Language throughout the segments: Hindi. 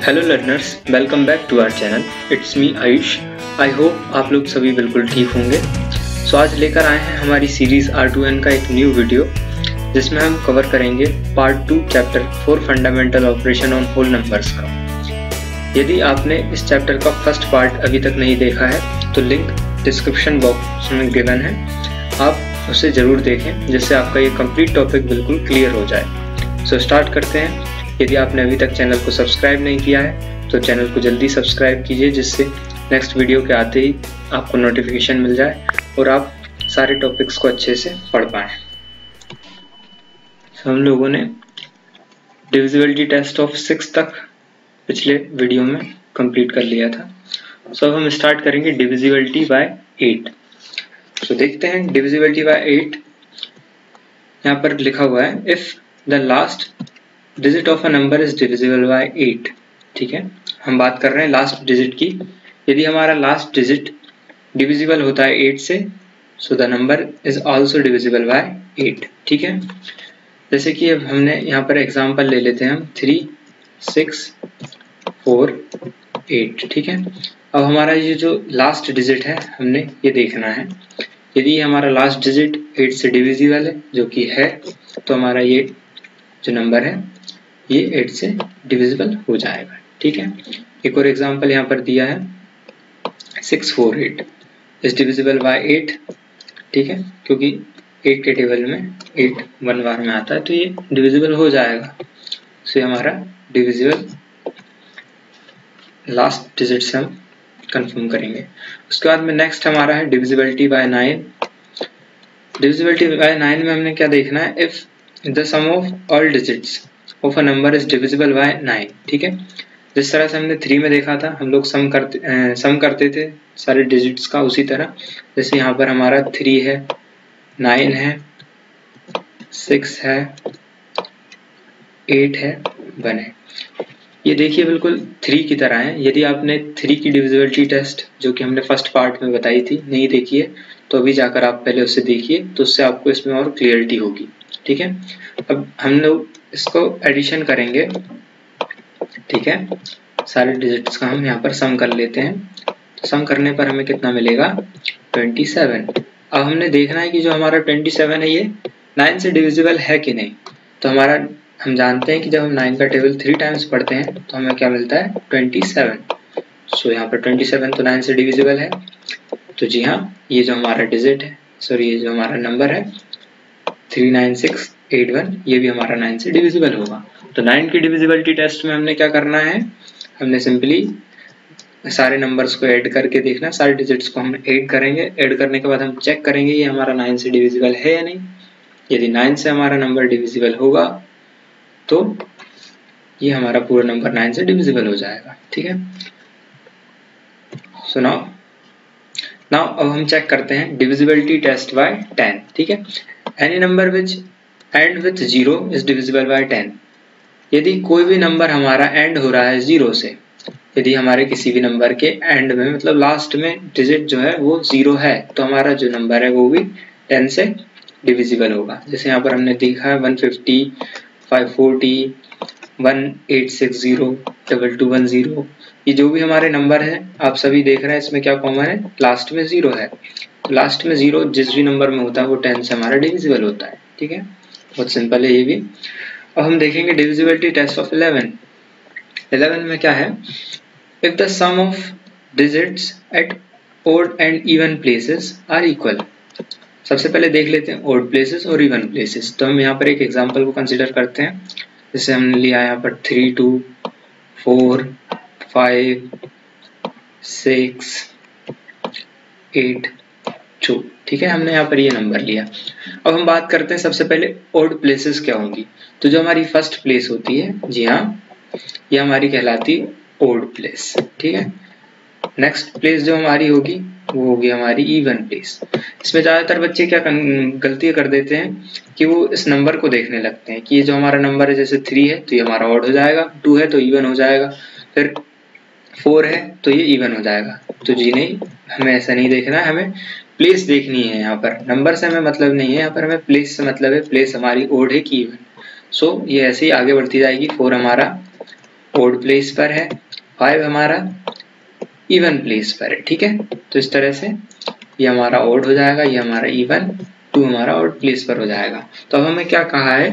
Hello learners, welcome back to our channel. It's me Ayush. I hope आप लोग सभी बिल्कुल ठीक होंगे। सो आज लेकर आए हैं हमारी सीरीज R2N का एक न्यू वीडियो, जिसमें हम कवर करेंगे part 2 chapter 4 fundamental operation on whole numbers का। यदि आपने इस चैप्टर का फर्स्ट पार्ट अभी तक नहीं देखा है तो लिंक डिस्क्रिप्शन बॉक्स में गिवन है, आप उसे ज़रूर देखें, जिससे आपका ये कंप्लीट टॉपिक बिल्कुल क्लियर हो जाए। सो स्टार्ट करते हैं। यदि आपने अभी तक चैनल को सब्सक्राइब नहीं किया है तो चैनल को जल्दी सब्सक्राइब कीजिए, जिससे नेक्स्ट वीडियो के आते ही आपको नोटिफिकेशन मिल जाए और आप सारे टॉपिक्स को अच्छे से पढ़ पाएँ। हम लोगों ने डिविजिबिलिटी टेस्ट ऑफ 6 तक पिछले वीडियो में कंप्लीट कर लिया था। सो अब हम स्टार्ट करेंगे डिविजिबिलिटी बाय 8। सो देखते हैं डिविजिबिलिटी बाय 8। यहाँ पर लिखा हुआ है if the last digit of a number is divisible bye 8। ठीक है, हम बात कर रहे हैं लास्ट डिजिट की। यदि हमारा लास्ट डिजिट डिविजिबल होता है 8 से, so the number is also divisible by 8। ठीक है, जैसे कि अब हमने यहाँ पर एग्जांपल ले लेते हैं हम 3, 6, 4, 8। ठीक है, अब हमारा ये जो लास्ट डिजिट है हमने ये देखना है। यदि हमारा लास्ट डिजिट 8 से डिविजिबल है, जो कि है, तो हमारा ये जो नंबर है ये 8 से डिविजिबल हो जाएगा। ठीक है, एक और एग्जांपल यहाँ पर दिया है 648 इज डिविजिबल बाय 8। ठीक है, क्योंकि 8 के टेबल में 8 1 बार में आता है तो ये डिविजिबल हो जाएगा। सो हमारा डिविजिबल लास्ट डिजिट से हम कंफर्म करेंगे। उसके बाद में नेक्स्ट हमारा है डिविजिबिलिटी बाय 9। डिविजिबिलिटी बाय 9 में हमने क्या देखना है, if the sum of all digits of a number is divisible by 9। ठीक है, जिस तरह से हमने 3 में देखा था, हम लोग सम करते थे सारे डिजिट्स का, उसी तरह जैसे यहाँ पर हमारा 3 है, 9 है, 6 है, 8 है, 1 है। ये देखिए बिल्कुल 3 की तरह है। यदि आपने 3 की डिविजिबिलिटी टेस्ट, जो कि हमने फर्स्ट पार्ट में बताई थी, नहीं देखी है तो अभी जाकर आप पहले उससे देखिए, तो उससे आपको इसमें और क्लियरिटी होगी। ठीक है, अब हम लोग इसको एडिशन करेंगे। ठीक है, सारे डिजिट्स का हम यहाँ पर सम कर लेते हैं। तो सम करने पर हमें कितना मिलेगा, 27। अब हमने देखना है कि जो हमारा 27 है ये 9 से डिविजिबल है कि नहीं। तो हम जानते हैं कि जब हम 9 का टेबल 3 टाइम्स पढ़ते हैं तो हमें क्या मिलता है, 27। सो यहाँ पर 27 तो 9 से डिविजिबल है। तो जी हाँ, ये जो हमारा डिजिट है, सॉरी ये जो हमारा नंबर है 39681, ये भी हमारा 9 से डिविजिबल होगा। तो 9 की डिविजिबिलिटी टेस्ट में हमने क्या करना है, हमने सिंपली सारे नंबर्स को ऐड करके देखना, सारे डिजिट्स को हम ऐड करेंगे। ऐड करने के बाद हम चेक करेंगे ये हमारा 9 से डिविजिबल है या नहीं। यदि 9 से हमारा नंबर डिविजिबल होगा तो ये हमारा पूरा नंबर 9 से डिविजिबल हो जाएगा। ठीक है, सो नाउ अब हम चेक करते हैं डिविजिबिलिटी टेस्ट बाय 10। ठीक है, any number which and with 0 is divisible bye 10। यदि कोई भी नंबर हमारा एंड हो रहा है 0 से, यदि हमारे किसी भी नंबर के एंड में, मतलब लास्ट में डिजिट जो है वो 0 है, तो हमारा जो नंबर है वो भी 10 से डिविजिबल होगा। जैसे यहाँ पर हमने देखा है 150, 540, 1860, 2210, ये जो भी हमारे नंबर है आप सभी देख रहे हैं, इसमें क्या कॉमन है, लास्ट में 0 है। तो लास्ट में 0 जिस भी नंबर में होता है वो 10 से हमारा डिविजिबल होता है। ठीक है, बहुत सिंपल है ये भी। अब हम देखेंगे डिविजिबिलिटी टेस्ट ऑफ 11। 11 में क्या है, if the sum of digits at odd and even places are equal. सबसे पहले देख लेते हैं ओड प्लेसेस और इवन प्लेसेस। तो हम यहाँ पर एक एग्जांपल को कंसीडर करते हैं। जैसे हमने लिया यहाँ पर 3, 2, 4, 5, 6, 8, 2। ठीक है, हमने यहाँ पर ये नंबर लिया। अब हम बात करते हैं सबसे पहले ओड प्लेसेस क्या होंगी। तो जो हमारी फर्स्ट प्लेस होती है, जी हाँ, ये हमारी कहलाती ओड प्लेस। ठीक है, नेक्स्ट प्लेस जो हमारी होगी वो होगी हमारी इवन प्लेस। इसमें ज़्यादातर बच्चे क्या गलती कर देते हैं कि वो इस नंबर को देखने लगते हैं कि ये जो हमारा नंबर है, जैसे 3 है तो ये हमारा ऑड हो जाएगा, 2 है तो इवन हो जाएगा, फिर 4 है तो ये इवन हो जाएगा। तो जी नहीं, हमें ऐसा नहीं देखना है, हमें प्लेस देखनी है। यहाँ पर नंबर से हमें मतलब नहीं है, यहाँ पर हमें प्लेस से मतलब है। प्लेस हमारी ओड है कि इवन। सो ये ऐसे ही आगे बढ़ती जाएगी। 4 हमारा ओड प्लेस पर है, 5 हमारा इवन प्लेस पर है, ठीक है। तो इस तरह से ये हमारा ओड हो जाएगा, ये हमारा इवन, 2 हमारा ओड प्लेस पर हो जाएगा। तो अब हमें क्या कहा है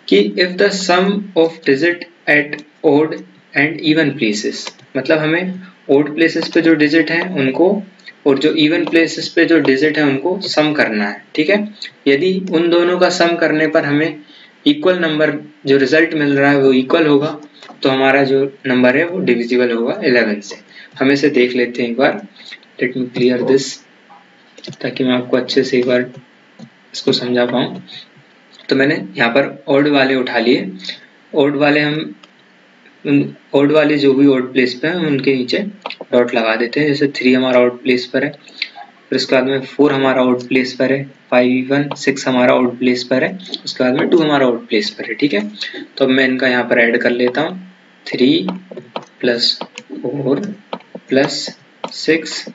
कि if the sum of digit at odd and even places, मतलब हमें ओड प्लेसेस पे जो डिजिट हैं उनको और जो इवन प्लेसेस पे जो डिजिट है उनको सम करना है, ठीक है। यदि उन दोनों का सम करने पर हमें इक्वल नंबर जो रिजल्ट मिल रहा है वो इक्वल होगा, तो हमारा जो नंबर है वो डिविजिबल होगा 11 से। हम इसे देख लेते हैं एक बार। लेट मी क्लियर दिस, ताकि मैं आपको अच्छे से एक बार इसको समझा पाऊँ। तो मैंने यहाँ पर ओड वाले उठा लिए। ओड वाले हम ओड वाले जो भी ओड प्लेस पे हैं उनके नीचे डॉट लगा देते हैं। जैसे 3 हमारा ओड प्लेस पर है, फिर उसके बाद में 4 हमारा ओड प्लेस पर है, 5 1 6 हमारा ओड प्लेस पर है, उसके बाद में 2 हमारा ओड प्लेस पर है, ठीक है। तो अब मैं इनका यहाँ पर ऐड कर लेता हूँ। 3 + 4 + 6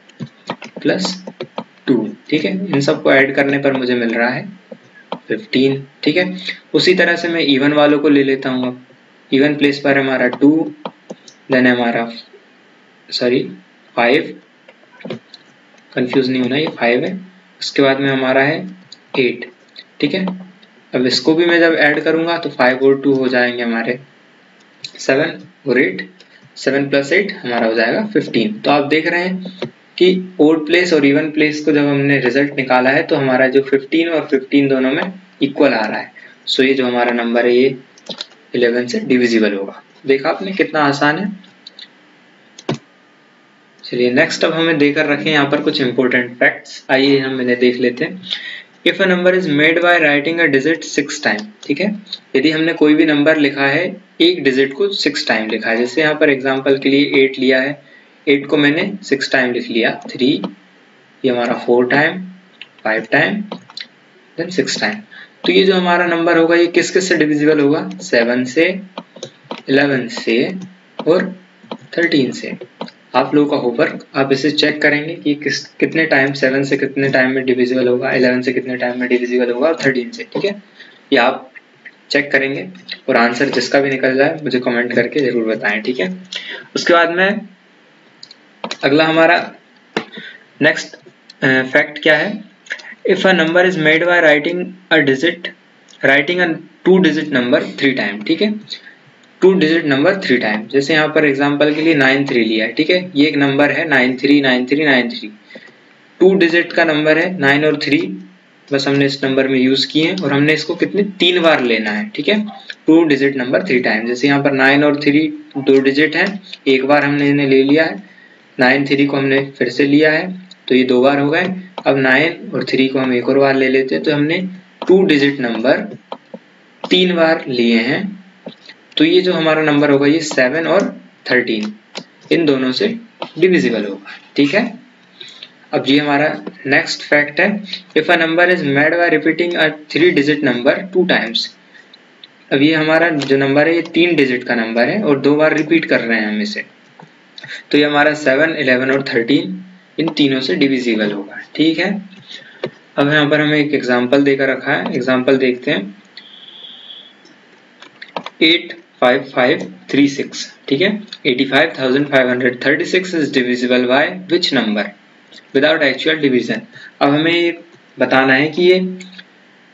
+ 2, ठीक है। इन सबको ऐड करने पर मुझे मिल रहा है 15, ठीक है। उसी तरह से मैं इवन वालों को ले लेता हूँ। अब इवन प्लेस पर हमारा 2, देन हमारा 5, कंफ्यूज नहीं होना, ये 5 है। उसके बाद में हमारा है 8, ठीक है। अब इसको भी मैं जब ऐड करूंगा तो 5 और 2 हो जाएंगे हमारे 7 और 8, 7 + 8 हमारा हो जाएगा 15। तो आप देख रहे हैं कि ओड प्लेस और इवन प्लेस को जब हमने रिजल्ट निकाला है तो हमारा जो 15 और 15 दोनों में इक्वल आ रहा है। सो ये जो हमारा नंबर है ये 11 से डिविजिबल होगा। देखा आपने कितना आसान है। चलिए नेक्स्ट अब हमें देकर रखे यहाँ पर कुछ इंपॉर्टेंट फैक्ट्स, आइए हम इन्हें देख लेते हैं। If a number is made by writing a digit 6 time, ठीक है। यदि हमने कोई भी नंबर लिखा है, एक डिजिट को 6 टाइम लिखा है, जैसे यहाँ पर एग्जांपल के लिए 8 लिया है, 8 को मैंने 6 टाइम लिख लिया, 3, ये हमारा 4 टाइम, 5 टाइम, देन 6 टाइम। तो ये जो हमारा नंबर होगा ये किस किस से डिविजिबल होगा? 7 से, 11 से और 13 से। आप लोगों का होमवर्क, आप इसे चेक करेंगे कि कितने टाइम 7 से कितने टाइम में डिविजिबल होगा, 11 से कितने टाइम में डिविजिबल होगा और 13 से, ठीक है। ये आप चेक करेंगे और आंसर जिसका भी निकल जाए मुझे कमेंट करके जरूर बताएं, ठीक है। उसके बाद में अगला हमारा नेक्स्ट फैक्ट क्या है? If a number is made by writing a 2 digit number 3 time, ठीक है। 2 डिजिट नंबर 3 टाइम, जैसे यहाँ पर एग्जांपल के लिए 93 लिया है, ठीक है। ये एक नंबर है 939393, 2 डिजिट का नंबर है, 9 और 3 बस हमने इस नंबर में यूज किए हैं और हमने इसको कितने 3 बार लेना है, ठीक है। 2 डिजिट नंबर 3 टाइम, जैसे यहाँ पर 9 और 3 2 डिजिट है, एक बार हमने इन्हें ले लिया है, 9 3 को हमने फिर से लिया है तो ये 2 बार हो गए। अब 9 और 3 को हम एक और बार ले लेते हैं, तो हमने 2 डिजिट नंबर 3 बार लिए हैं। तो ये जो हमारा नंबर होगा ये 7 और 13 इन दोनों से डिविजिबल होगा, ठीक है। अब ये हमारा नेक्स्ट फैक्ट है, if a number is made by repeating a 3 digit number 2 times. अब ये हमारा जो नंबर है ये 3 डिजिट का नंबर है और 2 बार रिपीट कर रहे हैं हम इसे, तो ये हमारा 7 11 और 13 इन तीनों से डिविजिबल होगा, ठीक है। अब यहाँ पर हमें एक एग्जाम्पल देकर रखा है, एग्जाम्पल देखते हैं। 85536, ठीक है। 85,536 is divisible by which number without actual division. अब हमें बताना है कि ये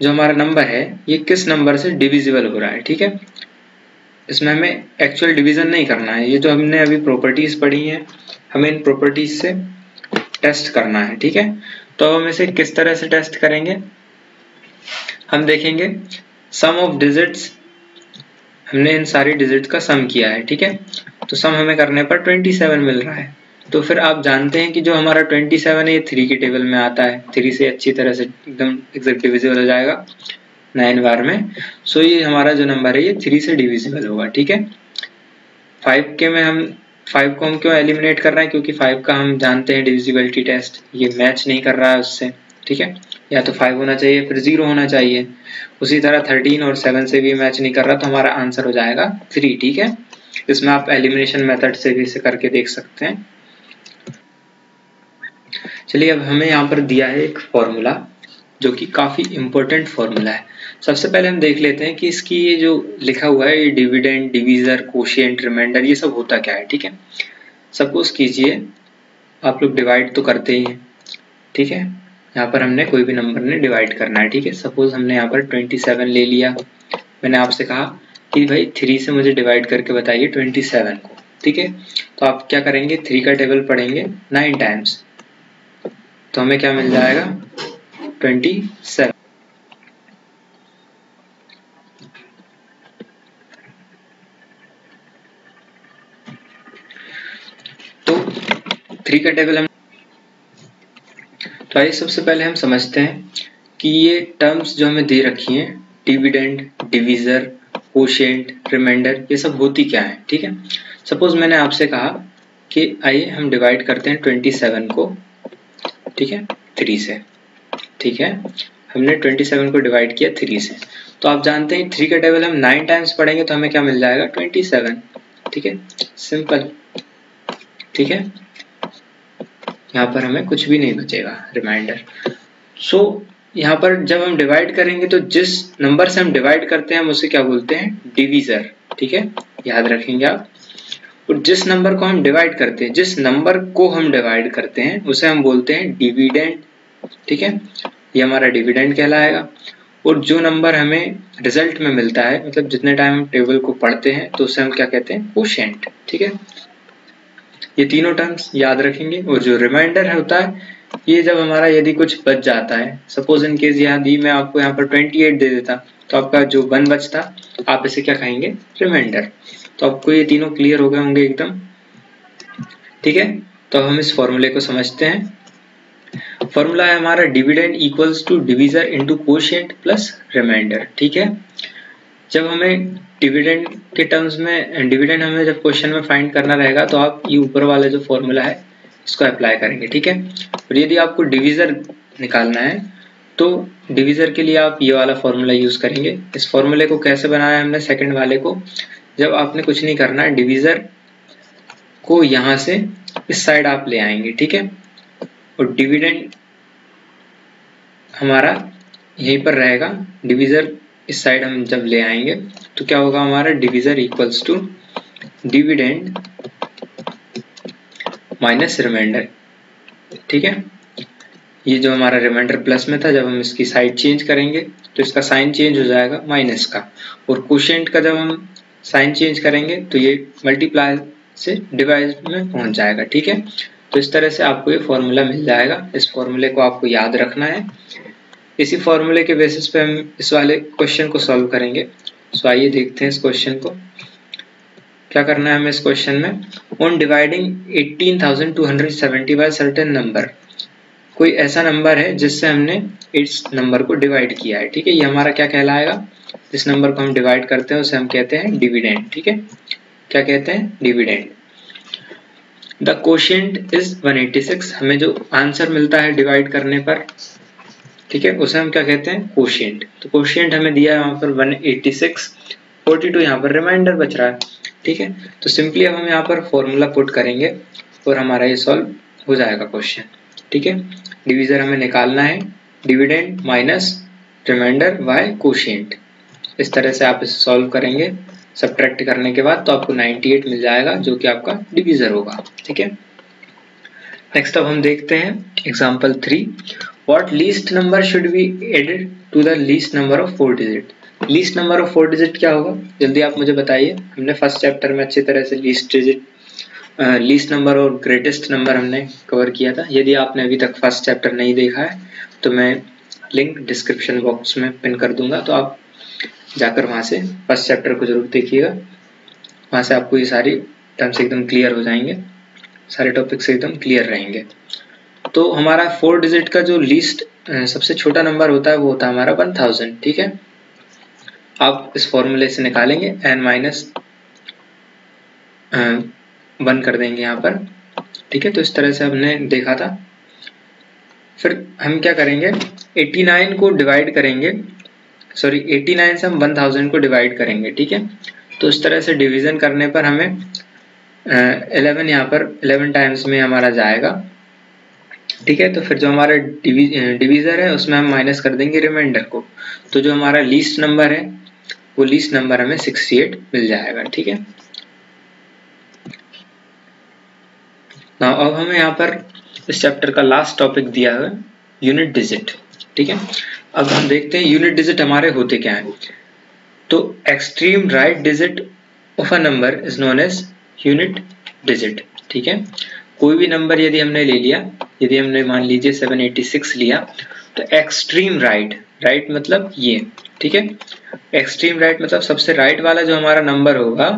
जो हमारा नंबर है ये किस नंबर से डिविजिबल हो रहा है, ठीक है। इसमें हमें एक्चुअल डिवीजन नहीं करना है, ये जो हमने अभी प्रॉपर्टीज पढ़ी हैं हमें इन प्रॉपर्टीज से टेस्ट करना है, ठीक है। तो हम इसे किस तरह से टेस्ट करेंगे? हम देखेंगे सम ऑफ डिजिट्स, हमने इन सारी डिजिट का सम किया है, ठीक है। तो सम हमें करने पर 27 मिल रहा है। तो फिर आप जानते हैं कि जो हमारा 27 है ये 3 की टेबल में आता है, 3 से अच्छी तरह से एकदम एग्जैक्ट डिविजिबल हो जाएगा 9 बार में। सो ये हमारा जो नंबर है ये 3 से डिविजिबल होगा, ठीक है। 5 को हम क्यों एलिमिनेट कर रहे हैं? क्योंकि 5 का हम जानते हैं डिविजिबिलिटी टेस्ट ये मैच नहीं कर रहा है उससे, ठीक है। या तो 5 होना चाहिए फिर 0 होना चाहिए। उसी तरह 13 और 7 से भी मैच नहीं कर रहा, तो हमारा आंसर हो जाएगा 3, ठीक है। इसमें आप एलिमिनेशन मेथड से भी इसे करके देख सकते हैं। चलिए अब हमें यहाँ पर दिया है एक फॉर्मूला जो कि काफी इंपॉर्टेंट फॉर्मूला है। सबसे पहले हम देख लेते हैं कि इसकी ये जो लिखा हुआ है, ये डिविडेंड, डिवीजर, कोशिएंट, रिमाइंडर, ये सब होता क्या है। ठीक है, सपोज कीजिए आप लोग डिवाइड तो करते ही हैं। ठीक है, यहाँ पर हमने कोई भी नंबर ने डिवाइड करना है। ठीक है, सपोज हमने यहाँ पर 27 ले लिया। मैंने आपसे कहा कि भाई 3 से मुझे डिवाइड करके बताइए 27 को। ठीक है, तो आप क्या करेंगे, 3 का टेबल पढ़ेंगे 9 टाइम्स, तो हमें क्या मिल जाएगा, 27। तो 3 का टेबल हम, तो आइए सबसे पहले हम समझते हैं कि ये टर्म्स जो हमें दे रखी हैं, डिविडेंड, डिवीजर, कोशिएंट, रिमाइंडर, ये सब होती क्या है। ठीक है, सपोज मैंने आपसे कहा कि आइए हम डिवाइड करते हैं 27 को, ठीक है, 3 से। ठीक है, हमने 27 को डिवाइड किया 3 से, तो आप जानते हैं 3 का टेबल हम 9 टाइम्स पढ़ेंगे तो हमें क्या मिल जाएगा, 27। ठीक है, सिंपल। ठीक है, यहाँ पर हमें कुछ भी नहीं बचेगा, रिमाइंडर। सो यहाँ पर जब हम डिवाइड करेंगे तो जिस नंबर से हम डिवाइड करते हैं हम उसे क्या बोलते हैं, डिवीजर। ठीक है, याद रखेंगे आप। और जिस नंबर को हम डिवाइड करते हैं, जिस नंबर को हम डिवाइड करते हैं उसे हम बोलते हैं डिविडेंड। ठीक है, ये हमारा डिविडेंड कहलाएगा। और जो नंबर हमें रिजल्ट में मिलता है, मतलब जितने टाइम हम टेबल को पढ़ते हैं, तो उसे हम क्या कहते हैं, कोशिएंट। ठीक है, ये तीनों टर्म्स याद रखेंगे। और जो रिमाइंडर होता है, ये जब हमारा यदि कुछ बच जाता है, सपोज इन केस यहाँ दी मैं आपको यहाँ पर 28 दे देता, तो आपका जो 1 बचता, आप इसे क्या कहेंगे, रिमाइंडर। तो आपको ये तीनों क्लियर हो गए होंगे एकदम। ठीक है, तो हम इस फॉर्मूले को समझते हैं। फॉर्मूला है हमारा dividend equals to divisor into quotient plus remainder. ठीक है, जब हमें डिविडेंड के टर्म्स में, डिविडेंड हमें जब क्वेश्चन में फाइंड करना रहेगा तो आप ये ऊपर वाला जो फॉर्मूला है इसको अप्लाई करेंगे। ठीक है, और यदि आपको डिवीजर निकालना है तो डिवीजर के लिए आप ये वाला फॉर्मूला यूज करेंगे। इस फॉर्मूले को कैसे बनाया हमने, सेकंड वाले को, जब आपने कुछ नहीं करना है, डिवीजर को यहाँ से इस साइड आप ले आएंगे। ठीक है, और डिविडेंड हमारा यहीं पर रहेगा, डिवीजर इस साइड हम जब ले आएंगे तो क्या होगा, हमारा divisor equals to dividend minus remainder. ठीक है, ये जो हमारा रिमाइंडर प्लस में था, जब हम इसकी साइड चेंज करेंगे तो इसका साइन चेंज हो जाएगा माइनस का, और कोशिएंट का जब हम साइन चेंज करेंगे तो ये मल्टीप्लाई से डिवाइड में पहुंच जाएगा। ठीक है, तो इस तरह से आपको ये फॉर्मूला मिल जाएगा। इस फॉर्मूले को आपको याद रखना है। इसी फॉर्मूले के बेसिस पे हम इस वाले क्वेश्चन को सॉल्व करेंगे। सो आइए देखते हैं इस क्वेश्चन को। क्या करना है हमें इस क्वेश्चन में, on dividing 18,270 by certain number, कोई ऐसा नंबर है जिससे हमने इस नंबर को डिवाइड किया है। ठीक है, ये हमारा क्या कहलाएगा, जिस नंबर को हम डिवाइड करते हैं उसे हम कहते हैं डिविडेंड। ठीक है, क्या कहते हैं, डिविडेंड। द कोशिएंट इज 186, हमें जो आंसर मिलता है डिवाइड करने पर, ठीक है, उसे हम क्या कहते हैं, कोशिएंट। तो कोशिएंट हमें दिया है यहाँ पर 186, 42 यहाँ पर रिमाइंडर बच रहा है। ठीक है, तो सिंपली अब हम यहाँ पर फॉर्मूला पुट करेंगे और हमारा ये सॉल्व हो जाएगा क्वेश्चन। ठीक है, डिवीजर हमें निकालना है, dividend minus remainder by quotient. इस तरह से आप इसे सॉल्व करेंगे, सब्ट्रैक्ट करने के बाद तो आपको 98 मिल जाएगा, जो कि आपका डिवीजर होगा। ठीक है, नेक्स्ट अब हम देखते हैं example 3। What least number should be added to the least number of 4 digit? Least number of 4 digit क्या होगा, जल्दी आप मुझे बताइए। हमने फर्स्ट चैप्टर में अच्छी तरह से लीस्ट नंबर और ग्रेटेस्ट नंबर हमने कवर किया था। यदि आपने अभी तक फर्स्ट चैप्टर नहीं देखा है तो मैं लिंक डिस्क्रिप्शन बॉक्स में पिन कर दूंगा, तो आप जाकर वहां से फर्स्ट चैप्टर को जरूर देखिएगा। वहां से आपको ये सारी टर्म्स एकदम क्लियर हो जाएंगे, सारे टॉपिक्स एकदम क्लियर रहेंगे। तो हमारा 4 डिजिट का जो लीस्ट सबसे छोटा नंबर होता है वो होता है हमारा 1000। ठीक है, आप इस फॉर्मूले से निकालेंगे n माइनस 1 कर देंगे यहाँ पर। ठीक है, तो इस तरह से हमने देखा था। फिर हम क्या करेंगे, 89 को डिवाइड करेंगे, सॉरी 89 से हम 1000 को डिवाइड करेंगे। ठीक है, तो इस तरह से डिवीजन करने पर हमें 11 यहाँ पर 11 टाइम्स में हमारा जाएगा, ठीक है। तो फिर जो हमारा डिवीजर है उसमें हम माइनस कर देंगे रिमाइंडर को, तो जो हमारा लीस्ट नंबर है वो लीस्ट नंबर हमें 68 मिल जाएगा, ठीक है। ना अब हमें यहाँ पर इस चैप्टर का लास्ट टॉपिक दिया है यूनिट डिजिट, ठीक है। अब हम देखते हैं यूनिट डिजिट हमारे होते क्या हैं। तो extreme right digit of a number is known as unit digit, ठीक है। कोई भी नंबर यदि हमने ले लिया, यदि हमने मान लीजिए 786 लिया, तो एक्सट्रीम राइट, राइट मतलब ये, ठीक है। एक्सट्रीम राइट मतलब सबसे राइट वाला जो हमारा नंबर होगा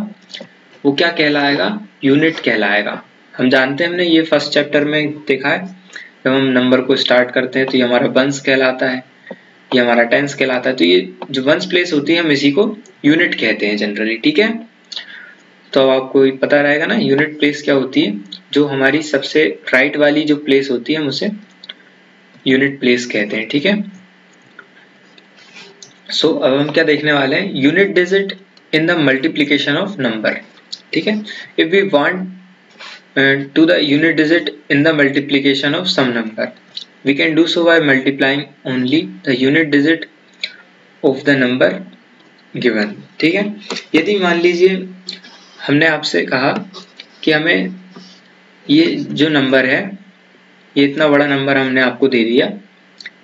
वो क्या कहलाएगा, यूनिट कहलाएगा। हम जानते हैं, हमने ये फर्स्ट चैप्टर में देखा है, जब हम नंबर को स्टार्ट करते हैं तो ये हमारा वंस कहलाता है, ये हमारा टेंस कहलाता है। तो ये जो वंस प्लेस होती है हम इसी को यूनिट कहते हैं जनरली, ठीक है। तो आपको पता रहेगा ना यूनिट प्लेस क्या होती है, जो हमारी सबसे राइट वाली जो प्लेस होती है हम उसे यूनिट प्लेस कहते हैं, ठीक है। सो अब हम क्या देखने वाले हैं, unit digit in the multiplication of number, ठीक है। If we want to the unit digit in the multiplication of some number, we can do so by multiplying only the unit digit of the number given, ठीक है। यदि मान लीजिए हमने आपसे कहा कि हमें ये जो नंबर है, ये इतना बड़ा नंबर हमने आपको दे दिया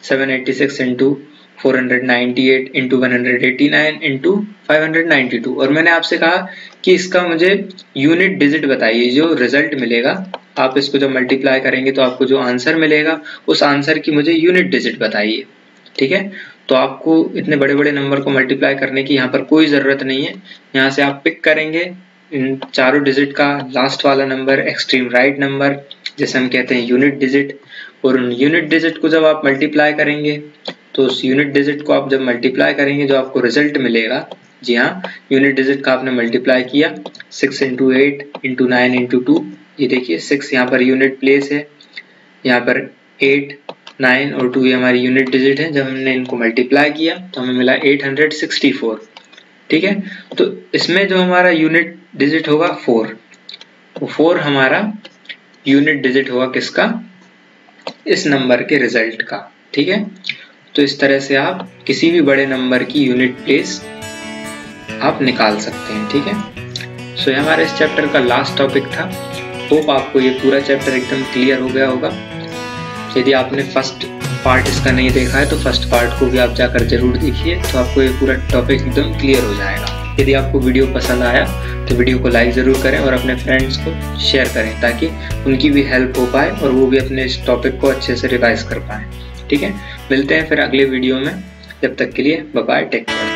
786 इंटू 498 इंटू 189 इंटू 592, और मैंने आपसे कहा कि इसका मुझे यूनिट डिजिट बताइए, जो रिजल्ट मिलेगा आप इसको जब मल्टीप्लाई करेंगे तो आपको जो आंसर मिलेगा उस आंसर की मुझे यूनिट डिजिट बताइए, ठीक है। तो आपको इतने बड़े बड़े नंबर को मल्टीप्लाई करने की यहाँ पर कोई ज़रूरत नहीं है। यहाँ से आप पिक करेंगे इन चारों डिजिट का लास्ट वाला नंबर, एक्सट्रीम राइट नंबर जैसे हम कहते हैं यूनिट डिजिट, और उन यूनिट डिजिट को जब आप मल्टीप्लाई करेंगे तो उस यूनिट डिजिट को आप जब मल्टीप्लाई करेंगे जो आपको रिजल्ट मिलेगा, जी हाँ, यूनिट डिजिट का आपने मल्टीप्लाई किया 6 इंटू 8 इंटू 9 इंटू 2, ये देखिए 6 यहाँ पर यूनिट प्लेस है, यहाँ पर 8, 9 और 2 ये हमारी यूनिट डिजिट है। जब हमने इनको मल्टीप्लाई किया तो हमें मिला 864, ठीक है। तो इसमें जो हमारा यूनिट डिजिट होगा 4, वो 4 हमारा यूनिट डिजिट होगा किसका, इस नंबर के रिजल्ट का, ठीक है। तो इस तरह से आप किसी भी बड़े नंबर की यूनिट प्लेस आप निकाल सकते हैं, ठीक है। सो ये हमारे इस चैप्टर का लास्ट टॉपिक था। होप आपको ये पूरा चैप्टर एकदम क्लियर हो गया होगा। यदि आपने फर्स्ट पार्ट इसका नहीं देखा है तो फर्स्ट पार्ट को भी आप जाकर जरूर देखिए, तो आपको ये पूरा टॉपिक एकदम क्लियर हो जाएगा। यदि आपको वीडियो पसंद आया तो वीडियो को लाइक ज़रूर करें और अपने फ्रेंड्स को शेयर करें, ताकि उनकी भी हेल्प हो पाए और वो भी अपने इस टॉपिक को अच्छे से रिवाइज कर पाएँ, ठीक है। मिलते हैं फिर अगले वीडियो में, जब तक के लिए बाय बाय, टेक केयर।